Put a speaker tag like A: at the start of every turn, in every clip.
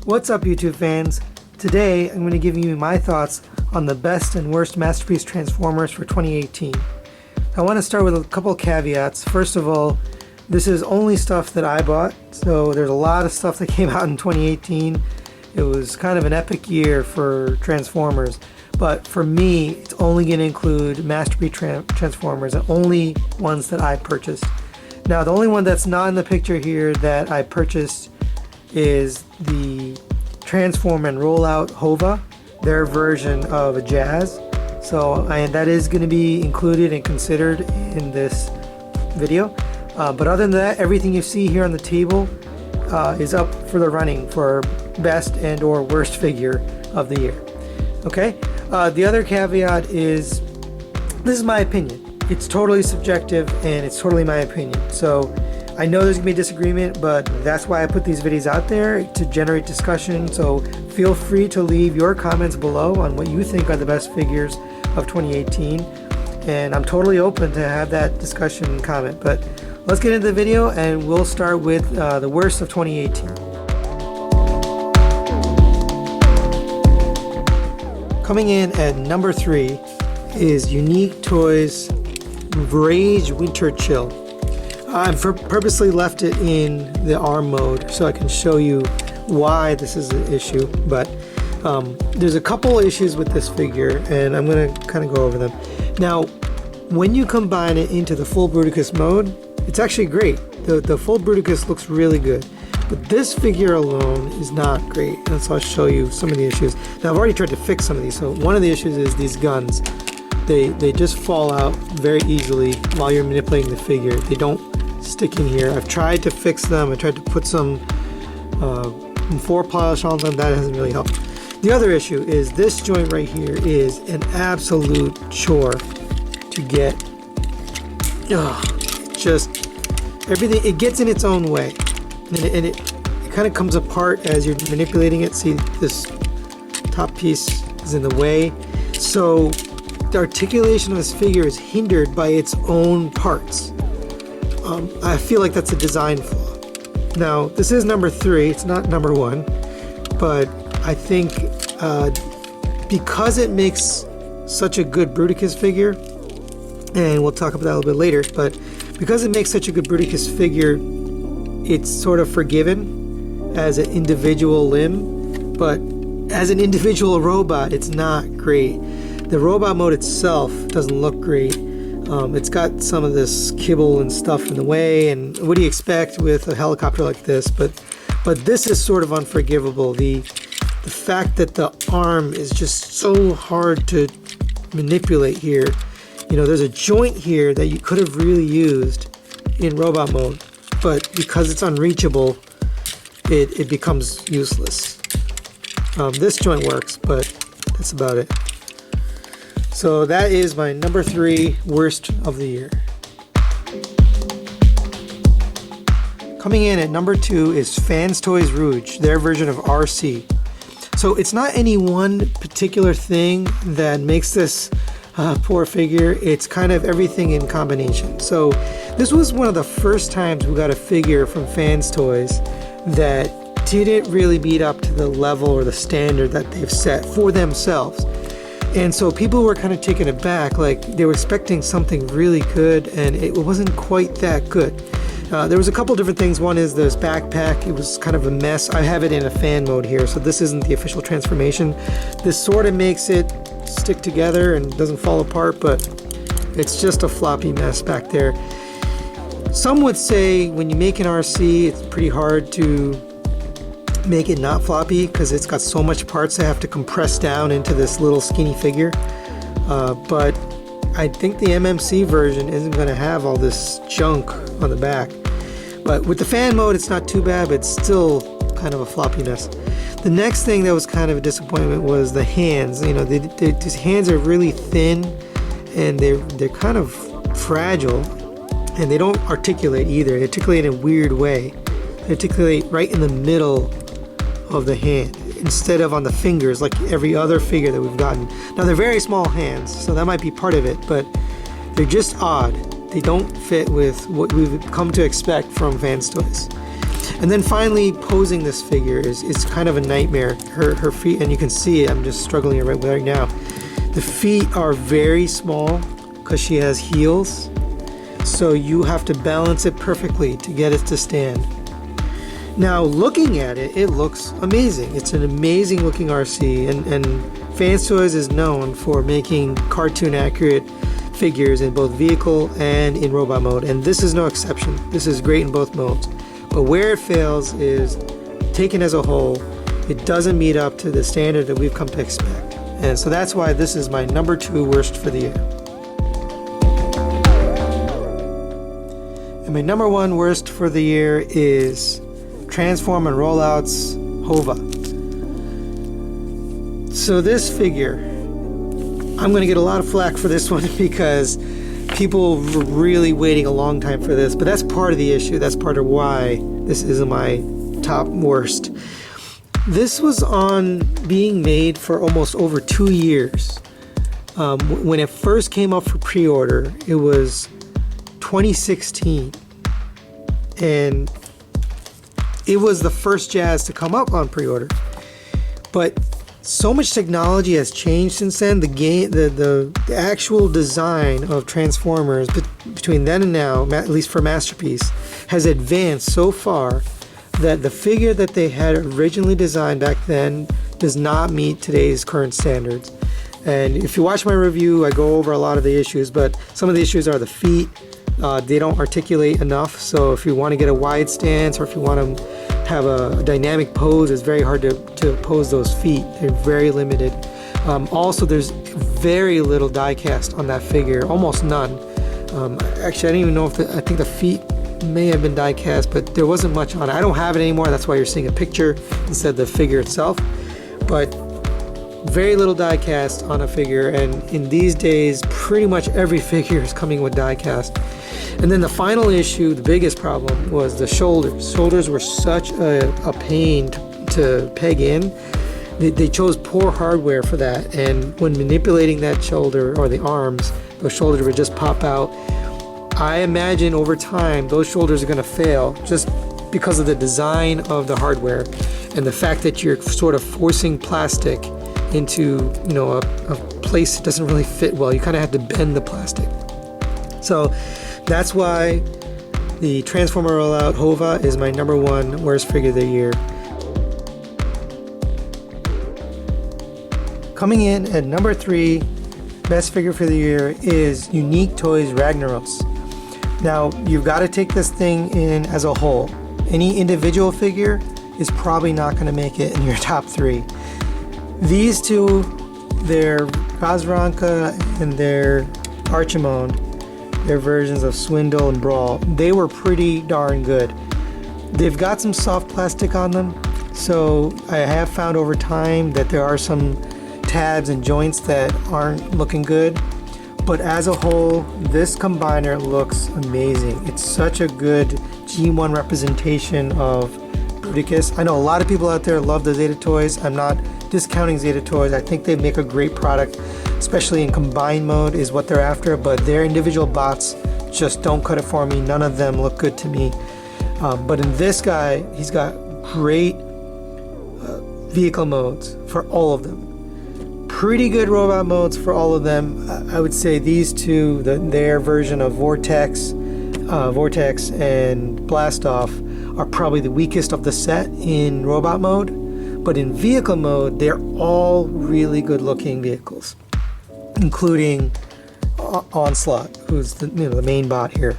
A: What's up, YouTube fans? Today I'm going to give you my thoughts on the best and worst Masterpiece Transformers for 2018. I want to start with a couple caveats. First of all, this is only stuff that I bought, so there's a lot of stuff that came out in 2018. It was kind of an epic year for Transformers, but for me, it's only going to include Masterpiece Transformers and only ones that I purchased. Now, the only one that's not in the picture here that I purchased is the Transform and Rollout Hova, their version of a Jazz. So that is going to be included and considered in this video. But other than that, everything you see here on the table is up for the running for best and or worst figure of the year. Okay? The other caveat is, this is my opinion. It's totally subjective and it's totally my opinion. So I know there's gonna be disagreement, but that's why I put these videos out there, to generate discussion. So feel free to leave your comments below on what you think are the best figures of 2018. And I'm totally open to have that discussion and comment. But let's get into the video and we'll start with the worst of 2018. Coming in at number 3 is Unique Toys Rage Winter Chill. I've purposely left it in the ARM mode so I can show you why this is an issue, but there's a couple issues with this figure and I'm going to kind of go over them. Now, when you combine it into the full Bruticus mode, it's actually great. The full Bruticus looks really good, but this figure alone is not great, and so I'll show you some of the issues. Now, I've already tried to fix some of these. So one of the issues is these guns. They just fall out very easily while you're manipulating the figure. They don't stick in here. I've tried to fix them. I tried to put some 4 polish on them. That hasn't really helped. The other issue is this joint right here is an absolute chore to get. Just everything, it gets in its own way, and it kind of comes apart as you're manipulating it. See, this top piece is in the way, so the articulation of this figure is hindered by its own parts. I feel like that's a design flaw. Now, this is number 3, it's not number 1, but I think because it makes such a good Bruticus figure, and we'll talk about that a little bit later, but because it makes such a good Bruticus figure, it's sort of forgiven as an individual limb, but as an individual robot, it's not great. The robot mode itself doesn't look great. It's got some of this kibble and stuff in the way, and what do you expect with a helicopter like this? But this is sort of unforgivable. The fact that the arm is just so hard to manipulate here. You know, there's a joint here that you could have really used in robot mode, but because it's unreachable, it becomes useless. This joint works, but that's about it. So that is my number 3 worst of the year. Coming in at number 2 is Fans Toys Rouge, their version of RC. So it's not any one particular thing that makes this poor figure. It's kind of everything in combination. So this was one of the first times we got a figure from Fans Toys that didn't really meet up to the level or the standard that they've set for themselves. And so people were kind of taken aback, like they were expecting something really good and it wasn't quite that good. There was a couple different things. One is this backpack. It was kind of a mess. I have it in a fan mode here, so this isn't the official transformation. This sort of makes it stick together and doesn't fall apart, but it's just a floppy mess back there. Some would say when you make an RC, it's pretty hard to make it not floppy because it's got so much parts that have to compress down into this little skinny figure. But I think the MMC version isn't going to have all this junk on the back. But with the fan mode, it's not too bad, but it's still kind of a floppiness. The next thing that was kind of a disappointment was the hands. You know, these hands are really thin and they're kind of fragile, and they don't articulate either. They articulate in a weird way. They articulate right in the middle of the hand instead of on the fingers like every other figure that we've gotten. Now, they're very small hands, so that might be part of it, but they're just odd. They don't fit with what we've come to expect from Fans Toys. And then finally, posing this figure is kind of a nightmare. Her feet, and you can see it, I'm just struggling right now. The feet are very small because she has heels. So you have to balance it perfectly to get it to stand. Now looking at it, it looks amazing. It's an amazing looking RC, and Fans Toys is known for making cartoon accurate figures in both vehicle and in robot mode, and this is no exception. This is great in both modes. But where it fails is, taken as a whole, it doesn't meet up to the standard that we've come to expect. And so that's why this is my number 2 worst for the year. And my number 1 worst for the year is Transform and Rollout's Hova. So this figure, I'm going to get a lot of flack for this one because people were really waiting a long time for this, but that's part of the issue. That's part of why this is my top worst. This was on being made for almost over 2 years. When it first came up for pre-order, it was 2016, and it was the first Jazz to come up on pre-order. But so much technology has changed since then. The actual design of Transformers between then and now, at least for Masterpiece, has advanced so far that the figure that they had originally designed back then does not meet today's current standards. And if you watch my review, I go over a lot of the issues, but some of the issues are the feet. They don't articulate enough, so if you want to get a wide stance or if you want to have a dynamic pose, it's very hard to pose those feet. They're very limited. Also, there's very little die cast on that figure, almost none. Actually, I don't even know if I think the feet may have been die cast, but there wasn't much on it. I don't have it anymore, that's why you're seeing a picture instead of the figure itself. But very little die cast on a figure, and in these days, pretty much every figure is coming with die cast. And then the final issue, the biggest problem, was the shoulders. Shoulders were such a pain to peg in. They chose poor hardware for that, and when manipulating that shoulder or the arms, those shoulders would just pop out. I imagine over time those shoulders are going to fail just because of the design of the hardware and the fact that you're sort of forcing plastic into, you know, a place that doesn't really fit well. You kind of have to bend the plastic. So that's why the Transformer Rollout Hova is my number 1 worst figure of the year. Coming in at number 3 best figure for the year is Unique Toys Ragnaros. Now you've got to take this thing in as a whole. Any individual figure is probably not going to make it in your top 3. These two, their Gazranka and their Archimon, their versions of Swindle and Brawl, they were pretty darn good. They've got some soft plastic on them, so I have found over time that there are some tabs and joints that aren't looking good. But as a whole, this combiner looks amazing. It's such a good G1 representation of Bruticus. I know a lot of people out there love the Zeta Toys. I'm not discounting Zeta Toys. I think they make a great product, especially in combined mode is what they're after, but their individual bots just don't cut it for me. None of them look good to me. But in this guy, he's got great vehicle modes for all of them. Pretty good robot modes for all of them. I would say these two, their version of Vortex and Blastoff, are probably the weakest of the set in robot mode. But in vehicle mode, they're all really good looking vehicles, including Onslaught, who's the main bot here.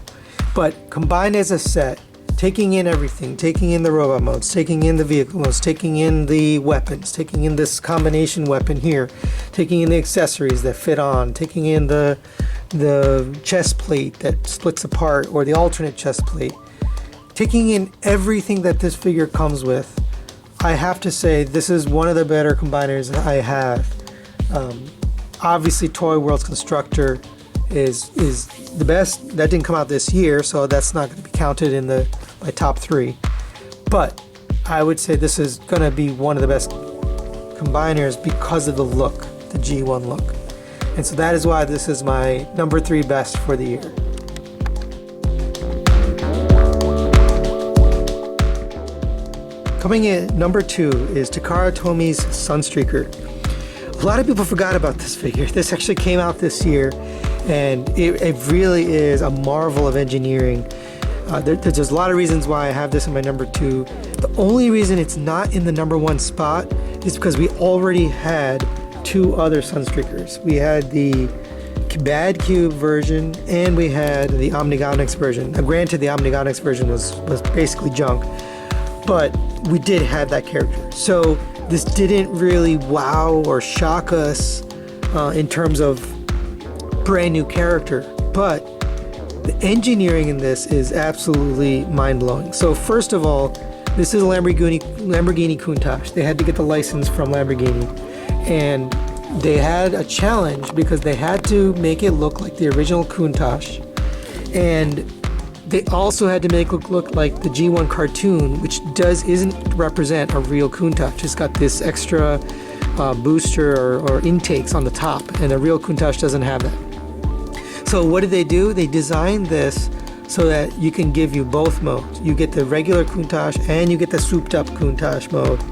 A: But combined as a set, taking in everything, taking in the robot modes, taking in the vehicle modes, taking in the weapons, taking in this combination weapon here, taking in the accessories that fit on, taking in the chest plate that splits apart, or the alternate chest plate, taking in everything that this figure comes with, I have to say this is one of the better combiners I have. Obviously Toy World's Constructor is the best. That didn't come out this year, so that's not going to be counted in my top 3. But I would say this is going to be one of the best combiners because of the look, the G1 look. And so that is why this is my number 3 best for the year. Coming in at number 2 is Takara Tomi's Sunstreaker. A lot of people forgot about this figure. This actually came out this year, and it really is a marvel of engineering. There's a lot of reasons why I have this in my number 2. The only reason it's not in the number 1 spot is because we already had 2 other Sunstreakers. We had the Bad Cube version and we had the Omnigonics version. Now granted, the Omnigonics version was basically junk, but we did have that character. So this didn't really wow or shock us in terms of brand new character, but the engineering in this is absolutely mind-blowing. So first of all, this is a Lamborghini Countach. They had to get the license from Lamborghini, and they had a challenge because they had to make it look like the original Countach, and they also had to make it look like the G1 cartoon, which isn't represent a real Countach. It's got this extra booster or intakes on the top, and the real Countach doesn't have that. So what did they do? They designed this so that you can give you both modes. You get the regular Countach and you get the souped up Countach mode,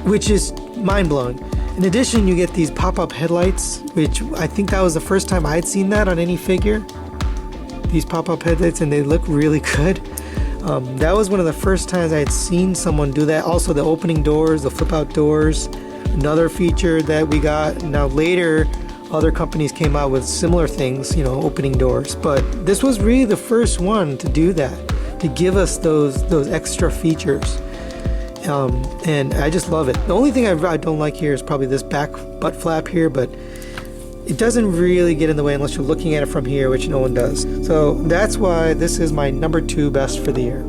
A: which is mind-blowing. In addition, you get these pop-up headlights, which I think that was the first time I'd seen that on any figure. These pop-up headlights, and they look really good. That was one of the first times I had seen someone do that. Also, the opening doors, the flip-out doors, another feature that we got. Now later, other companies came out with similar things, opening doors. But this was really the first one to do that, to give us those extra features. And I just love it. The only thing I don't like here is probably this back butt flap here, but it doesn't really get in the way unless you're looking at it from here, which no one does. So that's why this is my number 2 best for the year.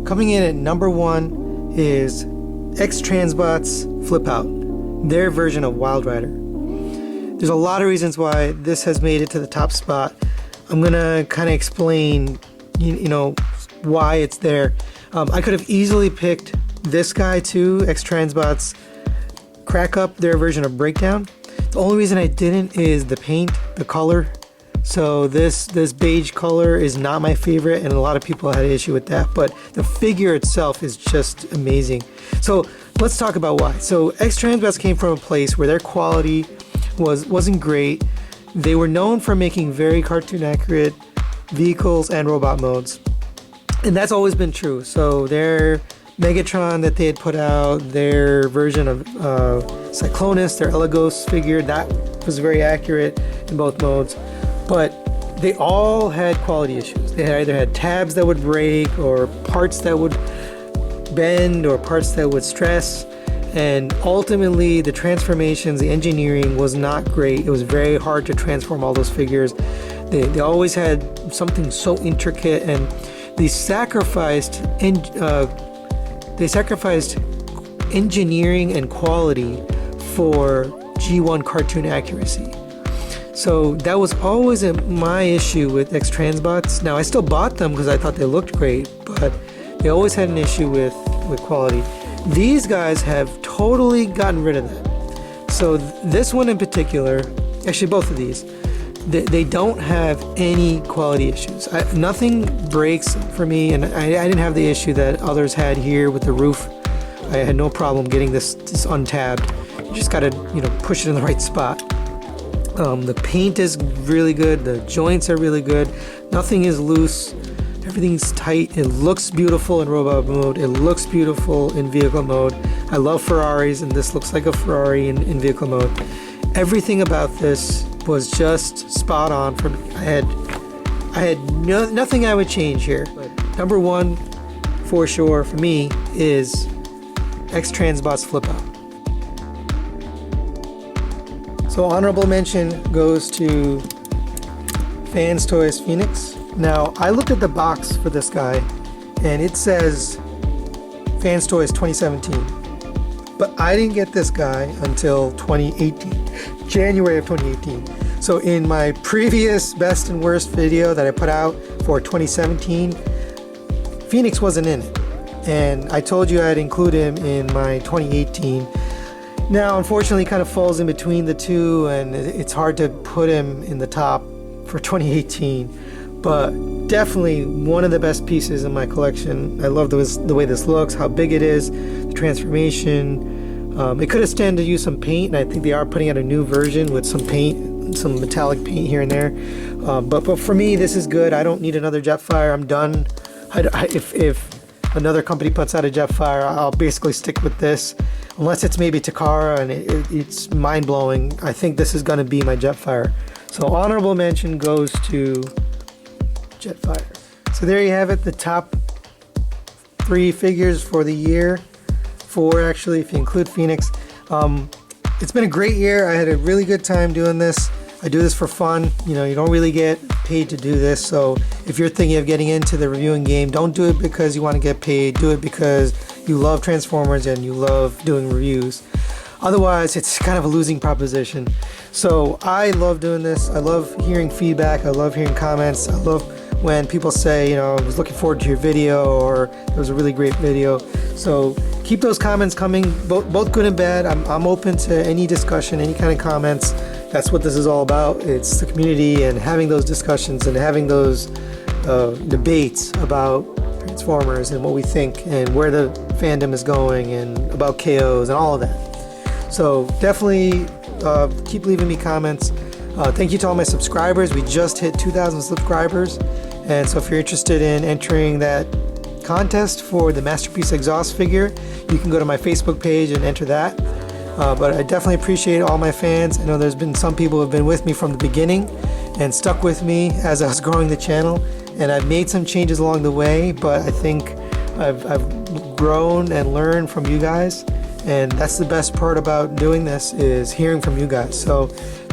A: Coming in at number 1 is X-Transbots Flip Out, their version of Wild Rider. There's a lot of reasons why this has made it to the top spot. I'm gonna kind of explain, why it's there. I could have easily picked this guy too, X-Transbots Crack Up, their version of Breakdown. The only reason I didn't is the paint, the color. So this beige color is not my favorite, and a lot of people had an issue with that, but the figure itself is just amazing. So let's talk about why. So X-Transbots came from a place where their quality wasn't great. They were known for making very cartoon accurate vehicles and robot modes. And that's always been true. So their Megatron that they had put out, their version of Cyclonus, their Elagos figure, that was very accurate in both modes. But they all had quality issues. They either had tabs that would break, or parts that would bend, or parts that would stress. And ultimately, the transformations, the engineering was not great. It was very hard to transform all those figures. They always had something so intricate, and they sacrificed engineering and quality for G1 cartoon accuracy. So that was always my issue with X-Transbots. Now I still bought them because I thought they looked great, but they always had an issue with quality. These guys have totally gotten rid of that. So this one in particular, actually both of these, they don't have any quality issues. Nothing breaks for me, and I didn't have the issue that others had here with the roof. I had no problem getting this untabbed. You just gotta, push it in the right spot. The paint is really good. The joints are really good. Nothing is loose. Everything's tight. It looks beautiful in robot mode. It looks beautiful in vehicle mode. I love Ferraris, and this looks like a Ferrari in vehicle mode. Everything about this was just spot on for me. I had nothing I would change here. But number 1 for sure for me is X-Transbots Flip Out. So honorable mention goes to Fans Toys Phoenix. Now I looked at the box for this guy and it says Fans Toys 2017, but I didn't get this guy until 2018. January of 2018. So in my previous best and worst video that I put out for 2017, Phoenix wasn't in it. And I told you I'd include him in my 2018. Now, unfortunately, he kind of falls in between the two, and it's hard to put him in the top for 2018. But definitely one of the best pieces in my collection. I love the way this looks, how big it is, the transformation. It could have stand to use some paint, and I think they are putting out a new version with some paint, some metallic paint here and there. But for me, this is good. I don't need another Jetfire. I'm done. If another company puts out a Jetfire, I'll basically stick with this, unless it's maybe Takara and it's mind-blowing. I think this is going to be my Jetfire. So honorable mention goes to Jetfire. So there you have it, the top 3 figures for the year. 4 actually, if you include Phoenix. It's been a great year. I had a really good time doing this. I do this for fun. You know, you don't really get paid to do this. So if you're thinking of getting into the reviewing game, don't do it because you want to get paid. Do it because you love Transformers and you love doing reviews. Otherwise, it's kind of a losing proposition. So I love doing this. I love hearing feedback. I love hearing comments. I love when people say, you know, I was looking forward to your video, or it was a really great video. So keep those comments coming, both good and bad. I'm open to any discussion, any kind of comments. That's what this is all about. It's the community and having those discussions and having those debates about Transformers and what we think and where the fandom is going and about KOs and all of that. So definitely keep leaving me comments. Thank you to all my subscribers. We just hit 2,000 subscribers. And so if you're interested in entering that contest for the Masterpiece Exhaust figure, you can go to my Facebook page and enter that. But I definitely appreciate all my fans. I know there's been some people who have been with me from the beginning and stuck with me as I was growing the channel. And I've made some changes along the way, but I think I've grown and learned from you guys. And that's the best part about doing this, is hearing from you guys. So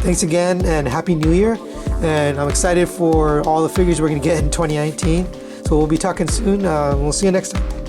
A: thanks again and Happy New Year. And I'm excited for all the figures we're going to get in 2019. So we'll be talking soon. We'll see you next time.